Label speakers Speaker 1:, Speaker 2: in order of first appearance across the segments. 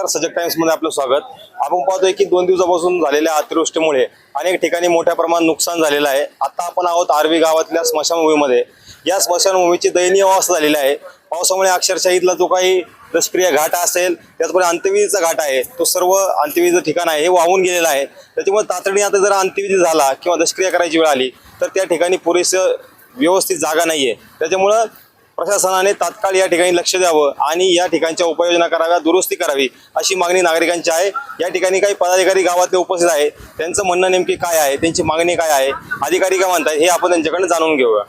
Speaker 1: सजग टाइम्समध्ये आपलं स्वागत। आपण पाहतोय की 2 दिवसापासून झालेल्या अतिवृष्टीमुळे अनेक ठिकाणी मोठ्या प्रमाणात नुकसान झालेलं आहे। आता आपण आहोत आर्वी गावातल्या स्मशानभूमीमध्ये। या स्मशानभूमीची दयनीय अवस्था झालेली आहे। पावसामुळे अक्षरशः इथला जो काही दशक्रिया घाट असेल, त्याचबरोबर अंत्यविधीचा घाट आहे, तो सर्व अंत्यविधीचं ठिकाण आहे हे वाहून गेलेलं आहे। त्याच्यामुळे तातडीने आता जर अंत्यविधी झाला किंवा दशक्रिया करायची वेळ आली तर त्या ठिकाणी पुरेसं व्यवस्थित जागा नाहीये। त्याच्यामुळे प्रशासनाने तात्काळ या ठिकाणी लक्ष द्यावं आणि या ठिकाणच्या उपाययोजना कराव्या, दुरुस्ती करावी अशी मागणी नागरिकांची आहे। या ठिकाणी काही पदाधिकारी गावातले उपस्थित आहे, त्यांचं म्हणणं नेमकी काय आहे, त्यांची मागणी काय आहे, अधिकारी काय म्हणतात हे आपण त्यांच्याकडून जाणून घेऊया।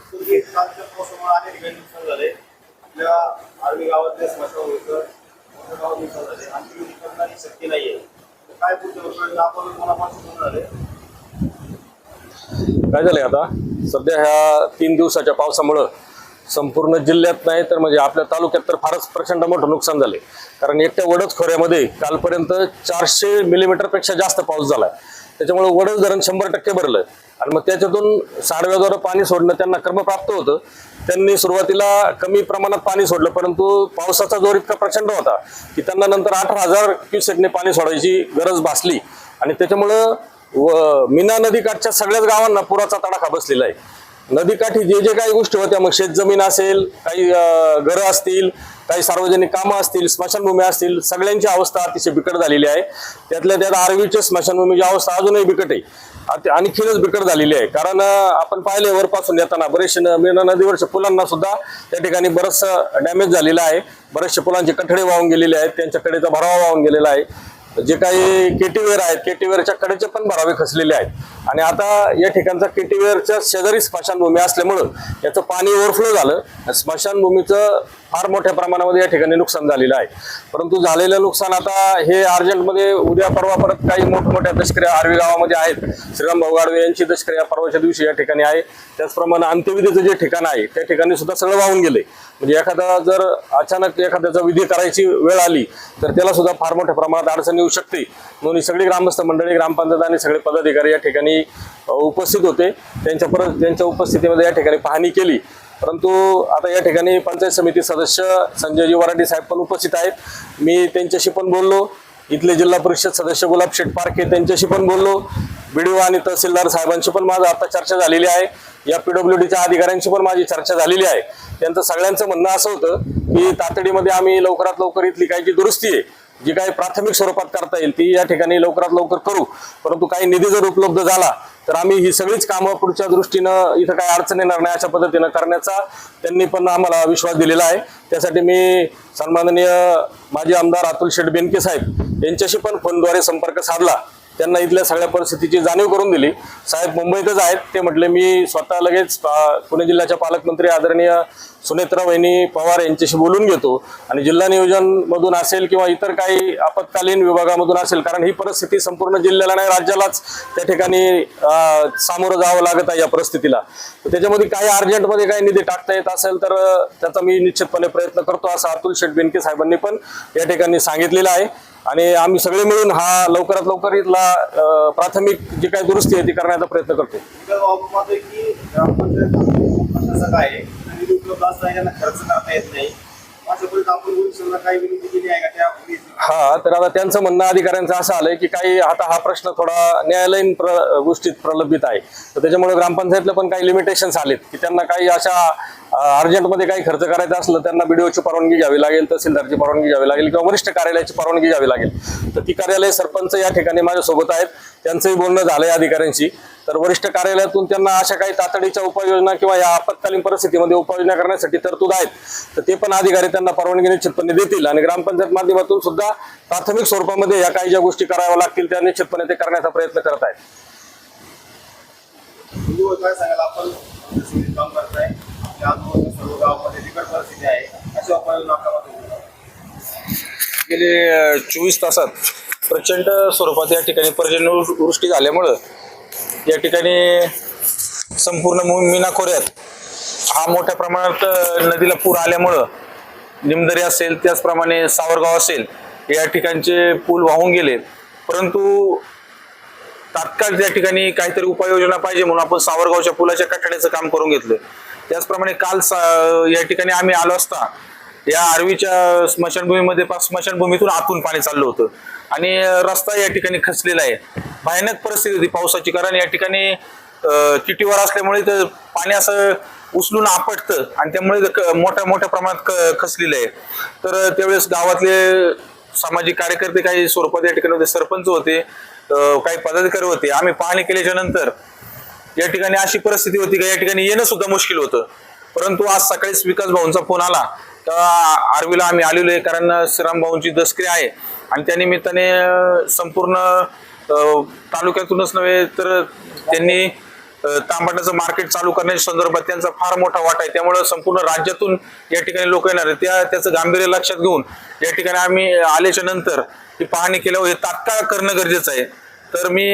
Speaker 2: काय झालंय आता सध्या ह्या 3 दिवसाच्या पावसामुळे संपूर्ण जिल्ह्यात नाही तर म्हणजे आपल्या तालुक्यात तर फारच प्रचंड मोठं नुकसान झाले। कारण एकट्या वडद खोऱ्यामध्ये कालपर्यंत 400 मिलीमीटरपेक्षा जास्त पाऊस झालाय। त्याच्यामुळे वडद धरण 100% भरलं आणि मग त्याच्यातून साडव्याद्वारे पाणी सोडणं त्यांना क्रमप्राप्त होतं। त्यांनी सुरुवातीला कमी प्रमाणात पाणी सोडलं, परंतु पावसाचा जोर इतका प्रचंड होता की त्यांना नंतर 18,000 क्युसेकने पाणी सोडायची गरज भासली आणि त्याच्यामुळं मीना नदीकाठच्या सगळ्याच गावांना पुराचा तडाखा बसलेला आहे। नदीकाठी जे जे काही गोष्टी होत्या, मग शेतजमीन असेल, काही घरं असतील, काही सार्वजनिक कामं असतील, स्मशानभूमी असतील, सगळ्यांची अवस्था अतिशय बिकट झालेली आहे। त्यातल्या त्यात आर्वीच्या स्मशानभूमीची अवस्था अजूनही बिकट आहे, आणखीनच बिकट झालेली आहे। कारण आपण पाहिले वरपासून येताना बरेचसे मीना नदीवरच्या पुलांना सुद्धा त्या ठिकाणी बरंचसं डॅमेज झालेलं आहे। बरेचसे पुलांचे कठडे वाहून गेलेले आहेत, त्यांच्या कडेचा भरावा वाहून गेलेला आहे। जे काही केटीवेअर आहेत, केटीवेअरच्या कडेचे पण भरावे खचलेले आहेत आणि आता या ठिकाणचा केटीवेअरच्या शेजारी स्मशानभूमी असल्यामुळं याचं पाणी ओव्हरफ्लो झालं। स्मशानभूमीचं फार मोठ्या प्रमाणामध्ये या ठिकाणी नुकसान झालेलं आहे। परंतु झालेलं नुकसान आता हे अर्जंटमध्ये उद्या परवा परत काही मोठमोठ्या दशक्रिया आर्वी गावामध्ये आहेत। श्रीराम भाऊ गाडवे यांची दशक्रिया परवाच्या दिवशी या ठिकाणी आहे। त्याचप्रमाणे अंत्यविधीचं जे ठिकाण आहे त्या ठिकाणी सुद्धा सगळं वाहून गेले। म्हणजे एखादा जर अचानक एखाद्याचा विधी करायची वेळ आली तर त्याला सुद्धा फार मोठ्या प्रमाणात अडचण येऊ शकते। म्हणून सगळी ग्रामस्थ मंडळी, ग्रामपंचायत आणि सगळे पदाधिकारी या ठिकाणी उपस्थित होते। त्यांच्या उपस्थितीमध्ये या ठिकाणी पाहणी केली। परंतु आता या ठिकाणी पंचायत समिती सदस्य संजयजी वराडी साहेब पण उपस्थित आहेत। मी त्यांच्याशी पण बोललो। इथले जिल्हा परिषद सदस्य गुलाब शेठ पारखे त्यांच्याशी पण बोललो। बीडीओ आणि तहसीलदार साहेबांशी पण माझं आता चर्चा झालेली आहे। या पीडब्ल्यूडीच्या अधिकाऱ्यांशी पण माझी चर्चा झालेली आहे। त्यांचं सगळ्यांचं म्हणणं असं होतं की तातडीमध्ये आम्ही लवकरात लवकर इथली काही जी दुरुस्ती आहे, जी काही प्राथमिक स्वरूपात करता येईल ती या ठिकाणी लवकरात लवकर करू। परंतु काही निधी जर उपलब्ध झाला तर आम्ही ही सगळीच कामं पुढच्या दृष्टीनं इथं काही अडचण येणार नाही अशा पद्धतीनं करण्याचा त्यांनी पण आम्हाला विश्वास दिलेला आहे। त्यासाठी मी सन्माननीय माजी आमदार अतुल शेठ बेनके साहेब यांच्याशी पण फोनद्वारे संपर्क साधला। त्यांना इथल्या सगळ्या परिस्थितीची जाणीव करून दिली। साहेब मुंबईतच आहेत। ते म्हटले मी स्वतः लगेच पुणे जिल्ह्याच्या पालकमंत्री आदरणीय सुनेत्रा वहिनी पवार यांच्याशी बोलून घेतो आणि जिल्हा नियोजन मधून असेल किंवा इतर काही आपत्कालीन विभागामधून असेल, कारण ही परिस्थिती संपूर्ण जिल्ह्याला नाही राज्यालाच त्या ठिकाणी सामोरं जावं लागत आहे या परिस्थितीला। त्याच्यामध्ये काही अर्जंटमध्ये काही निधी टाकता येत असेल तर त्याचा मी निश्चितपणे प्रयत्न करतो असं अतुल शेठ बेनके साहेबांनी पण या ठिकाणी सांगितलेलं आहे। आणि आम्ही सगळे मिळून हा लवकरात लवकर इथला प्राथमिक जी काही दुरुस्ती आहे ती करण्याचा प्रयत्न करतो। हा, तर आता त्यांचं म्हणणं अधिकाऱ्यांचं असं आलंय की काही आता हा प्रश्न थोडा न्यायालयीन गोष्टीत प्रलंबित आहे, तर त्याच्यामुळे ग्रामपंचायतला पण काही लिमिटेशन्स आलेत की त्यांना काही अशा अर्जंटमध्ये काही खर्च करायचा असलं त्यांना बीडीओची परवानगी घ्यावी लागेल, तहसीलदारची परवानगी घ्यावी लागेल किंवा वरिष्ठ कार्यालयाची परवानगी घ्यावी लागेल। तर ती कार्यालय सरपंच या ठिकाणी माझ्यासोबत आहेत, त्यांचंही बोलणं झालंय अधिकाऱ्यांशी। तर वरिष्ठ कार्यालयातून त्यांना अशा काही तातडीच्या उपाययोजना किंवा या आपत्कालीन परिस्थितीमध्ये उपाययोजना करण्यासाठी तरतूद आहेत, तर ते पण अधिकारी त्यांना परवानगी निश्चितपणे देतील। आणि ग्रामपंचायत माध्यमातून सुद्धा प्राथमिक स्वरूपामध्ये या काही ज्या गोष्टी कराव्या लागतील त्या निश्चितपणे ते करण्याचा प्रयत्न करत आहेत।
Speaker 1: गेले 24 तासात प्रचंड स्वरूपात या ठिकाणी पर्जन्यवृष्टी झाल्यामुळं या ठिकाणी संपूर्ण मीना खोऱ्यात हा मोठ्या प्रमाणात नदीला पूर आल्यामुळं निमदरी असेल, त्याचप्रमाणे सावरगाव असेल, या ठिकाणचे पूल वाहून गेले। परंतु तात्काळ त्या ठिकाणी काहीतरी उपाययोजना पाहिजे म्हणून आपण सावरगावच्या पुलाच्या कठड्याचं काम करून घेतलं। त्याचप्रमाणे काल या ठिकाणी आम्ही आलो असता
Speaker 3: या आर्वीच्या स्मशानभूमीमध्ये स्मशानभूमीतून आतून पाणी चाललं होतं आणि रस्ता या ठिकाणी खचलेला आहे. भयानक परिस्थिती होती पावसाची, कारण या ठिकाणी चिटीवर असल्यामुळे तर पाणी असं उचलून आपटतं आणि त्यामुळे मोठ्या मोठ्या प्रमाणात खचलेलं आहे. तर त्यावेळेस गावातले सामाजिक कार्यकर्ते काही स्वरूपात या ठिकाणी होते, सरपंच होते, काही पदाधिकारी होते. आम्ही पाहणी केल्याच्या नंतर या ठिकाणी अशी परिस्थिती होती की या ठिकाणी येणं सुद्धा मुश्किल होतं. परंतु आज सकाळीच विकास भाऊंचा फोन आला तर आर्वीला आम्ही आलेलो आहे, कारण श्रीराम भाऊंची दसक्रिया आहे आणि त्या निमित्ताने संपूर्ण तालुक्यातूनच नव्हे तर त्यांनी तांबटाचं मार्केट चालू करण्याच्या संदर्भात त्यांचा फार मोठा वाटा आहे. त्यामुळे संपूर्ण राज्यातून या ठिकाणी लोक येणार आहेत. त्याचं गांभीर्य लक्षात घेऊन या ठिकाणी आम्ही आल्याच्या नंतर ही पाहणी केल्यावर हे तात्काळ करणं गरजेचं आहे. तर मी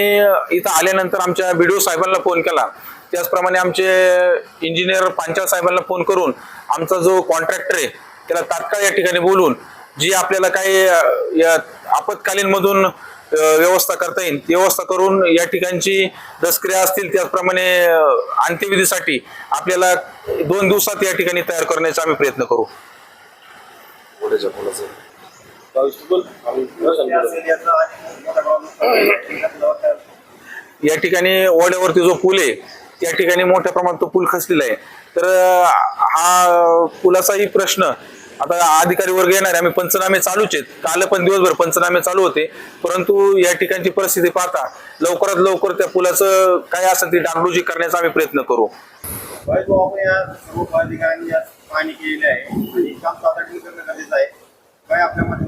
Speaker 3: इथं आल्यानंतर आमच्या BDO साहेबांना फोन केला, त्याचप्रमाणे आमचे इंजिनियर पांचाळ साहेबांना फोन करून आमचा जो कॉन्ट्रॅक्टर आहे त्याला तात्काळ या ठिकाणी बोलून जी आपल्याला काही या आपत्कालीन मधून व्यवस्था करता येईल ती व्यवस्था करून या ठिकाणची दसक्रिया असतील त्याचप्रमाणे अंत्यविधीसाठी आपल्याला 2 दिवसात या ठिकाणी तयार करण्याचा आम्ही प्रयत्न करू. या ठिकाणी ओढ्यावरती जो पूल आहे त्या ठिकाणी मोठ्या प्रमाणात तो पूल खचलेला आहे. तर हा पुलाचाही प्रश्न आता अधिकारी वर्ग येणार आहे. आम्ही पंचनामे चालूच आहेत, काल पण दिवसभर पंचनामे चालू होते, परंतु या ठिकाणची परिस्थिती पाहता लवकरात लवकर त्या पुलाचं काय असेल ती डागडुजी करण्याचा आम्ही प्रयत्न करू.
Speaker 1: आपण या सर्व अधिकाऱ्यांनी पाहणी केलेली आहे आणि काम तातडीने करणं गरजेचं आहे. काय आपल्या मते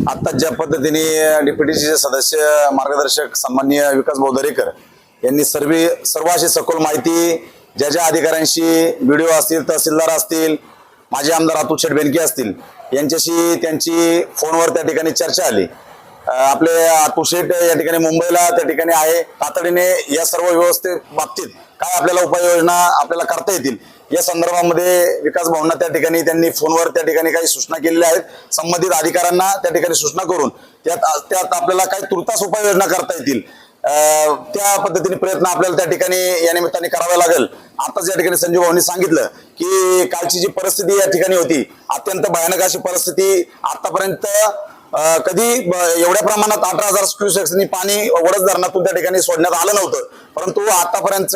Speaker 4: आता ज्या पद्धतीने DPTC सदस्य मार्गदर्शक सन्माननीय विकास भाऊ दरेकर यांनी सर्व अशी सखोल माहिती ज्या ज्या अधिकाऱ्यांशी BDO असतील, तहसीलदार असतील, माजी आमदार अतुल शेठ बेनके असतील यांच्याशी त्यांची फोनवर त्या ठिकाणी चर्चा आली. आपले अतुल शेठ या ठिकाणी मुंबईला त्या ठिकाणी आहे. तातडीने या सर्व व्यवस्थे बाबतीत काय आपल्याला उपाययोजना आपल्याला करता येतील या संदर्भामध्ये विकास भाऊंना त्या ठिकाणी त्यांनी फोनवर त्या ठिकाणी काही सूचना केलेल्या आहेत. संबंधित अधिकाऱ्यांना त्या ठिकाणी सूचना करून त्यात आपल्याला काही तुर्तास उपाययोजना करता येतील त्या पद्धतीने प्रयत्न आपल्याला त्या ठिकाणी या निमित्ताने करावा लागेल. आताच या ठिकाणी संजीव भाऊंनी सांगितलं की कालची जी परिस्थिती या ठिकाणी होती अत्यंत भयानक अशी परिस्थिती. आतापर्यंत कधी एवढ्या प्रमाणात 18,000 क्युसेक्सनी पाणी वडद धरणातून त्या ठिकाणी सोडण्यात आलं नव्हतं, परंतु आतापर्यंत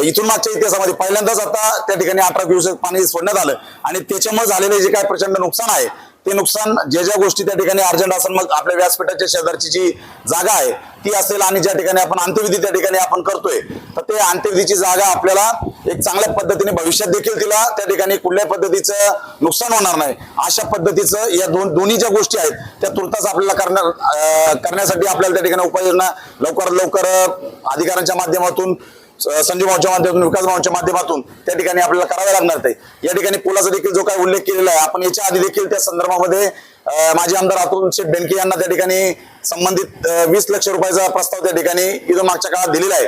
Speaker 4: इथून मागच्या इतिहासामध्ये पहिल्यांदाच आता त्या ठिकाणी 18 क्युसेक पाणी सोडण्यात आलं आणि त्याच्यामुळे झालेले जे काय प्रचंड नुकसान आहे ते नुकसान ज्या गोष्टी त्या ठिकाणी अर्जंट असेल, मग आपल्या व्यासपीठाच्या शेजारची जी जागा आहे ती असेल आणि ज्या ठिकाणी आपण अंत्यविधी त्या ठिकाणी आपण करतोय तर ते अंत्यविधीची जागा आपल्याला एक चांगल्या पद्धतीने भविष्यात देखील तिला त्या ठिकाणी कुठल्याही पद्धतीचं नुकसान होणार नाही अशा पद्धतीचं या दोन्ही ज्या गोष्टी आहेत त्या तुर्तास आपल्याला करण्यासाठी आपल्याला त्या ठिकाणी उपाययोजना लवकरात लवकर अधिकाऱ्यांच्या माध्यमातून, संजीव भाऊच्या माध्यमातून, विकास भाऊच्या माध्यमातून त्या ठिकाणी आपल्याला करावे लागणार आहे. या ठिकाणी पुलाचा देखील जो काही उल्लेख केलेला आहे आपण याच्या आधी देखील त्या संदर्भामध्ये माजी आमदार अतुल शेठ बेनके यांना त्या ठिकाणी संबंधित 20 लाख रुपयाचा प्रस्ताव त्या ठिकाणी इथून मागच्या काळात दिलेला आहे.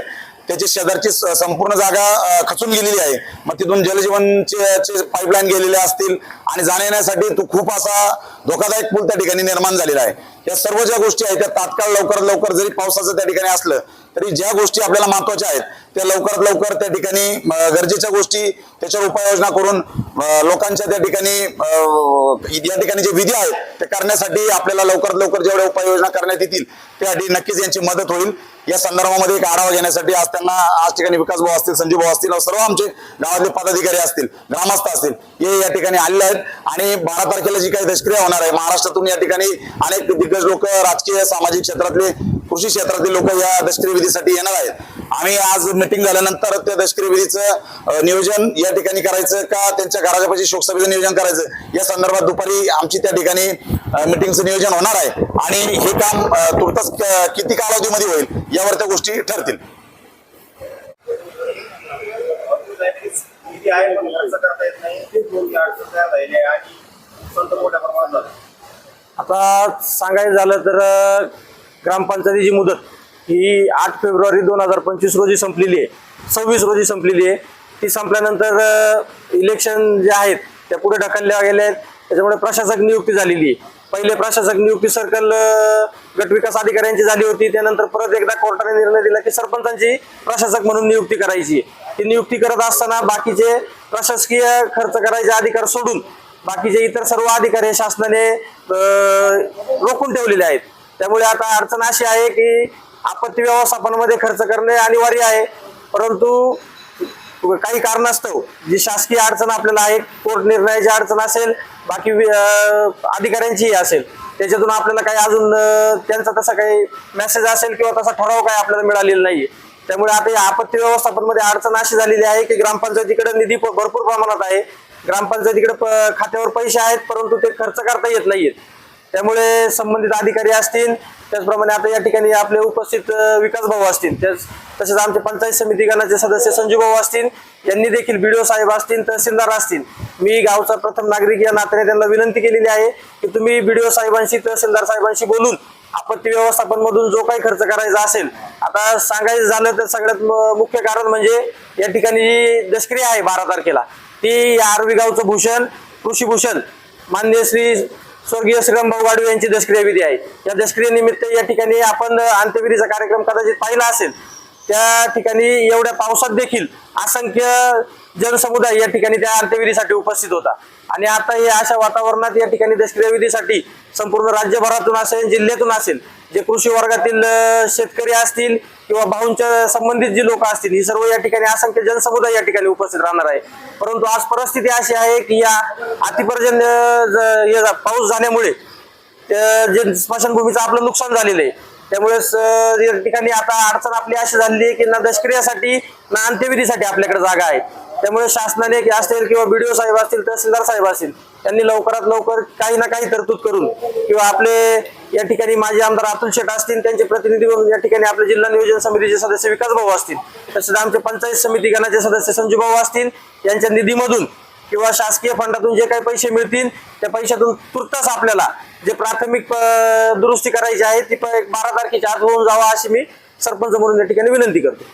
Speaker 4: त्याची शेजारची संपूर्ण जागा खचून गेलेली आहे. मग तिथून जलजीवनचे पाईपलाईन गेलेले असतील आणि जाण्यासाठी तो खूप असा धोकादायक पूल त्या ठिकाणी निर्माण झालेला आहे. या सर्व ज्या गोष्टी आहेत त्या तात्काळ लवकरात लवकर जरी पावसाचं त्या ठिकाणी असलं तरी ज्या गोष्टी आपल्याला महत्वाच्या आहेत त्या लवकरात लवकर त्या ठिकाणी गरजेच्या गोष्टी त्याच्यावर उपाययोजना करून लोकांच्या त्या ठिकाणी या ठिकाणी जे विधी आहेत ते करण्यासाठी आपल्याला लवकरात लवकर जेवढ्या उपाययोजना करण्यात येतील त्यासाठी नक्कीच यांची मदत होईल. या संदर्भामध्ये एक आढावा घेण्यासाठी आज ठिकाणी विकास भाऊ असतील, संजीव भाऊ असतील, सर्व आमचे गावातले पदाधिकारी असतील, ग्रामस्थ असतील हे या ठिकाणी आलेले आहेत आणि 12 तारखेला जी काही दशक्रिया होणार आहे महाराष्ट्रातून या ठिकाणी अनेक दिग्गज लोक, राजकीय, सामाजिक क्षेत्रातले, कृषी क्षेत्रातील लोक या दशक्रिया विधीसाठी येणार आहेत. आम्ही आज मीटिंग झाल्यानंतर त्या दशक्रिया विधीचं नियोजन या ठिकाणी करायचं का त्यांच्या घराच्या पाशी शोकसभेचं नियोजन करायचं या संदर्भात दुपारी आमची त्या ठिकाणी मीटिंगचं नियोजन होणार आहे आणि हे काम तुर्तास किती कालावधीमध्ये होईल यावर त्या गोष्टी ठरतील.
Speaker 2: आता सांगायचं झालं तर ग्रामपंचायतीची मुदत ही 8 फेब्रुवारी 2025 रोजी संपलेली आहे, 26 रोजी संपलेली आहे. ती संपल्यानंतर इलेक्शन जे आहेत त्या पुढे ढकलल्या गेल्या आहेत. त्याच्यामुळे प्रशासक नियुक्ती झालेली आहे. पहिले प्रशासक नियुक्ती सर्कल गट विकास अधिकाऱ्यांची झाली होती, त्यानंतर परत एकदा कोर्टाने निर्णय दिला की सरपंचांची प्रशासक म्हणून नियुक्ती करायची.
Speaker 5: ती नियुक्ती करत असताना बाकीचे प्रशासकीय खर्च करायचे अधिकार सोडून बाकीचे इतर सर्व अधिकार हे शासनाने रोखून ठेवलेले आहेत. त्यामुळे आता अडचण अशी आहे की आपत्ती व्यवस्थापनामध्ये खर्च करणे अनिवार्य आहे, परंतु काही कारणास्तव जी शासकीय अडचण आपल्याला आहे, कोर्ट निर्णयाची अडचण असेल, बाकी अधिकाऱ्यांचीही असेल, त्याच्यातून आपल्याला काही अजून त्यांचा तसा काही मेसेज असेल किंवा तसा ठराव काही आपल्याला मिळालेला नाहीये. त्यामुळे आता या आपत्ती व्यवस्थापनामध्ये अडचण अशी झालेली आहे की ग्रामपंचायतीकडे निधी भरपूर प्रमाणात आहे, ग्रामपंचायतीकडे खात्यावर पैसे आहेत, परंतु ते खर्च करता येत नाहीयेत. त्यामुळे संबंधित अधिकारी असतील, त्याचप्रमाणे आता या ठिकाणी आपले उपस्थित विकास भाऊ असतील, तसेच आमचे पंचायत समिती गणाचे सदस्य संजू भाऊ असतील, यांनी देखील BDO साहेब असतील, तहसीलदार असतील, मी गावचा प्रथम नागरिक या नात्याने त्यांना विनंती केलेली आहे की तुम्ही BDO साहेबांशी, तहसीलदार साहेबांशी बोलून आपत्ती व्यवस्थापन मधून जो काही खर्च करायचा असेल, आता सांगायचं झालं तर सगळ्यात मुख्य कारण म्हणजे या ठिकाणी जी दशक्रिया आहे 12 तारखेला, ती आरवी गावचं भूषण, कृषीभूषण माननीय श्री स्वर्गीय श्रीराम भाऊ गाडवे यांची दशक्रिया विधी आहे. या दशक्रियेनिमित्त या ठिकाणी आपण अंत्यविधीचा कार्यक्रम कदाचित पाहिला असेल. त्या ठिकाणी एवढ्या पावसात देखील असंख्य जनसमुदाय या ठिकाणी त्या अंत्यविधीसाठी उपस्थित होता आणि आता हे अशा वातावरणात या ठिकाणी दशक्रिया विधीसाठी संपूर्ण राज्यभरातून असेल, जिल्ह्यातून असेल, जे कृषी वर्गातील शेतकरी असतील किंवा भाऊंच्या संबंधित जी लोक असतील, ही सर्व या ठिकाणी असंख्य जनसमुदाय या ठिकाणी उपस्थित राहणार आहे. परंतु आज परिस्थिती अशी आहे की या अतिपर्जन्य पाऊस झाल्यामुळे जे स्मशानभूमीचं आपलं नुकसान झालेलं आहे, त्यामुळे या ठिकाणी आता अडचण आपली अशी झालेली आहे की ना दशक्रियासाठी ना अंत्यविधीसाठी आपल्याकडे जागा आहे. त्यामुळे शासनाने असेल किंवा BDO साहेब असतील, तहसीलदार साहेब असतील, त्यांनी लवकरात लवकर काही ना काही तरतूद करून किंवा आपले या ठिकाणी माजी आमदार अतुल शेठ असतील, त्यांचे प्रतिनिधी म्हणून या ठिकाणी आपले जिल्हा नियोजन समितीचे सदस्य विकास भाऊ असतील, तसेच आमचे पंचायत समिती गणाचे सदस्य संजू भाऊ असतील, यांच्या निधीमधून किंवा शासकीय फंडातून जे काही पैसे मिळतील त्या पैशातून तुर्तास आपल्याला जे प्राथमिक दुरुस्ती करायची आहे ती 12 तारखेच्या आत होऊन जावा अशी मी सरपंच म्हणून या ठिकाणी विनंती करतो.